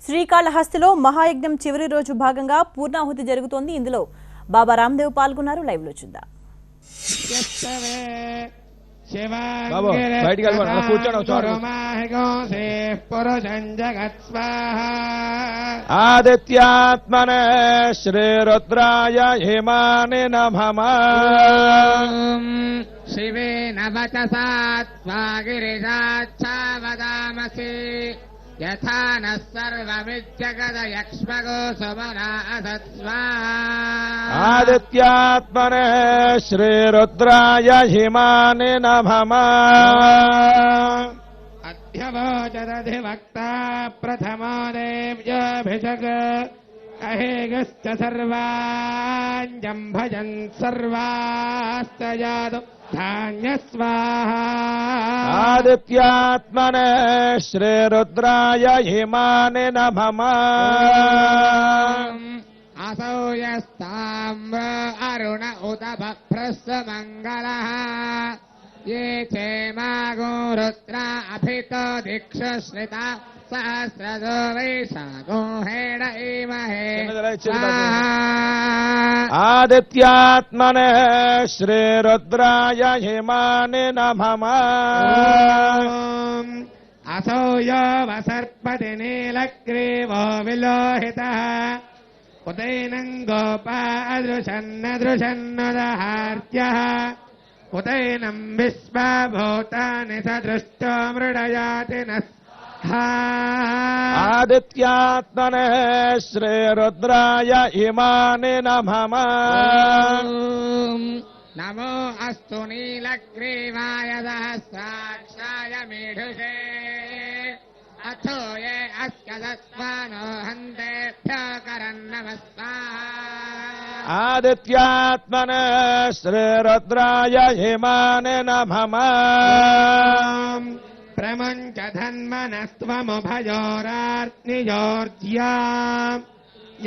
శ్రీకాళహస్తిలో మహాయజ్ఞం చివరి రోజు భాగంగా పూర్ణాహుతి జరుగుతోంది. ఇందులో బాబా రామ్దేవ్ పాల్గొన్నారు. లైవ్ లో చూద్దాం. ఆదిత్యాత్మన శ్రీరుద్రాయ హిమాని నమః. శివే నవచసాత్వాగిరిజాచ్ఛావదామసి యథా నః సర్వమిజ్జగదయక్ష్మగో సుమనా అసత్స్వాహా. ఆదిత్యాత్మన శ్రీరుద్రాయ హిమాని నమః. అధ్యవోచదధివక్తా ప్రథమో దేవ్యాభిషగ అహేగశ్చ సర్వాంజం భజన్ సర్వాస్తయాదు ధాన్యస్వాహా. ఆదిత్యాత్మన శ్రీరుద్రాయ హిమాని నమః. అసౌ యస్తామ్ర అరుణ ఉత భ్రస్వ మంగళః ये चेमागो रुद्रा अभितो दिक्षश्रिता सहस्रदो वैशाखो हेड इमहे. आदित्यात्मन श्रीरुद्राय हिमानि नमः. असौ यो वसर्पति नीलग्रीवो विलोहितः उदैनं गोपा अदृशन्नदृशन्नुदहार्त्यः उदैनं विश्वभूतानि सदृष्टो मृडयाति नः. आदित्यात्मन श्रीरुद्राय हिमानि नमः. नमो अस्तु नीलग्रीवाय सहस्राक्षाय मीढुषे अथो ये अस्य दत्वानो हन्तेभ्यो करन्नमस्वाहा. आदित्यात्मन श्रीरुद्राय हिमानि नमः. प्रमुञ्च धन्मनस्त्वमुभयोरार्नियोर्ज्या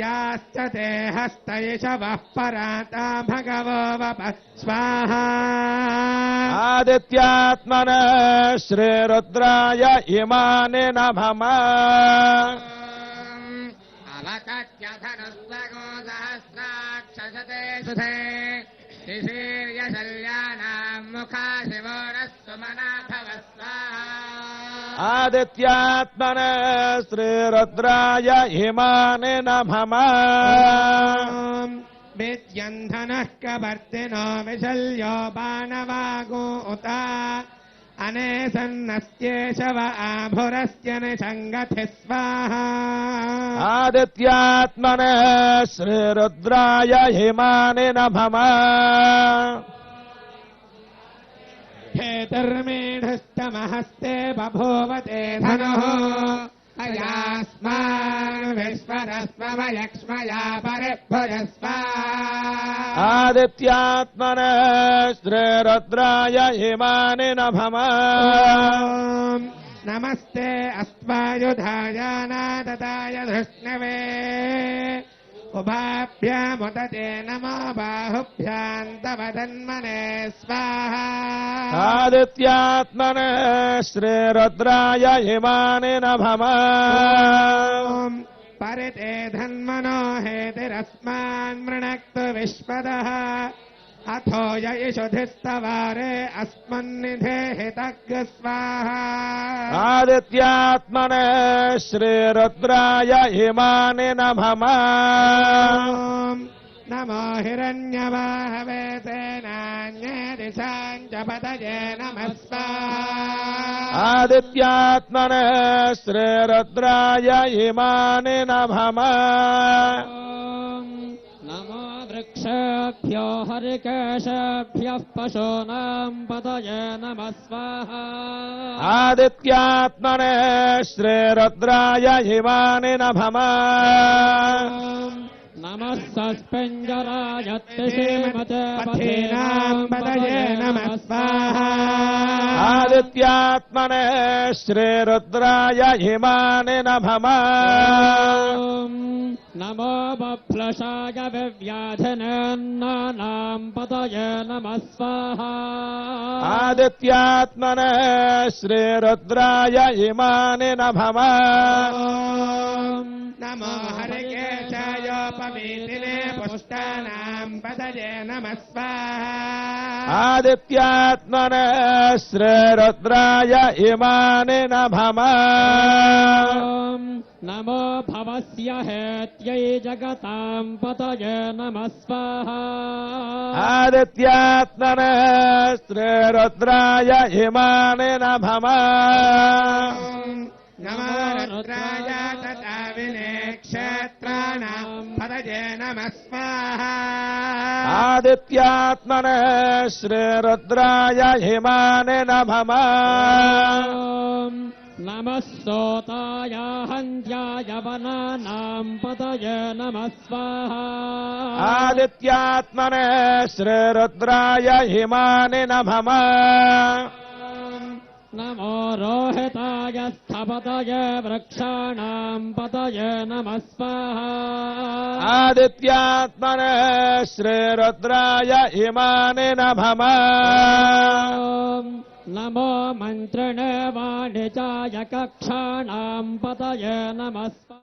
याश्च ते हस्तैषवः पराता भगवो वप स्वाहा. आदित्यात्मन श्रीरुद्राय हिमानि नमः. अवतत्य धनुस्वगो सहस्राक्षसते सुधे शिशीर्यशल्यानाम् मुखा शिवो नः सुमना भव स्वाहा. आदित्यात्मन श्रीरुद्राय हिमानि नमः. विद्यन्धनः कवर्तिनो विशल्यो बाणवागो उता अनेसन्नस्त्येषव आभुरस्य निषङ्गति स्वाहा. आदित्यात्मन श्रीरुद्राय हिमानि नमः. हेतर्मेढस्तमहस्ते बभूवते धनुः अयास्मान् विश्वरस्वमयक्ष्मया परिभुजस्वा. आदित्यात्मन श्रीरुद्राय हिमानि नमः. नमस्ते अस्त्वायुधाय नादताय धृष्णवे उभाभ्यामुदते नमो बाहुभ्याम् तव तन्मने स्वाहा. आदित्यात्मन श्रीरुद्राय हिमानि नमः. परिते धन्मनो हेतिरस्मान् मृणक्तु विश्वदः अथो ययिषुधिस्तवारे अस्मन्निधेहितग् स्वाहा. आदित्यात्मन श्रीरुद्राय हिमानि नमः. नमो हिरण्यवाहवे तेनान्ये दिशाम् च पतये नमः स्वाहा. आदित्यात्मन श्रीरुद्राय हिमानि नमः. नमो वृक्षेभ्यो हरिकेशेभ्यः पशूनाम् पतये नमः स्वाहा. आदित्यात्मन श्रीरुद्राय हिमानि नमः. नमः सस्पेञ्जराय त्रिशीमते पथीनाम् पतये नमः स्वाहा. आदित्यात्मन श्रीरुद्राय हिमानि नमः. नमो बभ्लषाय विव्याधिनेन्नानाम् पतये नमः स्वाहा. आदित्यात्मन श्रीरुद्राय हिमानि नमः. नमो हरिकेशायोपवीतिने पुष्टानाम् पतये नमः स्वाहा आदित्यात्मने श्रीरुद्राय इमानि नमः नमो भवस्य हेत्यै जगताम् पतये नमः स्वाहा आदित्यात्मने श्रीरुद्राय इमानि नमः नमो रुद्राय तथा विनेक्षत्राणाम् पतये नमः स्वाहा आदित्यात्मने श्रीरुद्राय इमानि नमः नमः सोताय हन्त्याय वनानाम् पतये नमः स्वाहा आदित्यात्मने श्रीरुद्राय इमानि नमः नमो रोहिताय स्थपतये वृक्षाणाम् पतये नमः स्वाहा आदित्यात्मने श्रीरुद्राय इमानि नमः नमो मन्त्रिणे वाणिजाय कक्षाणाम् पतये नमः स्वाहा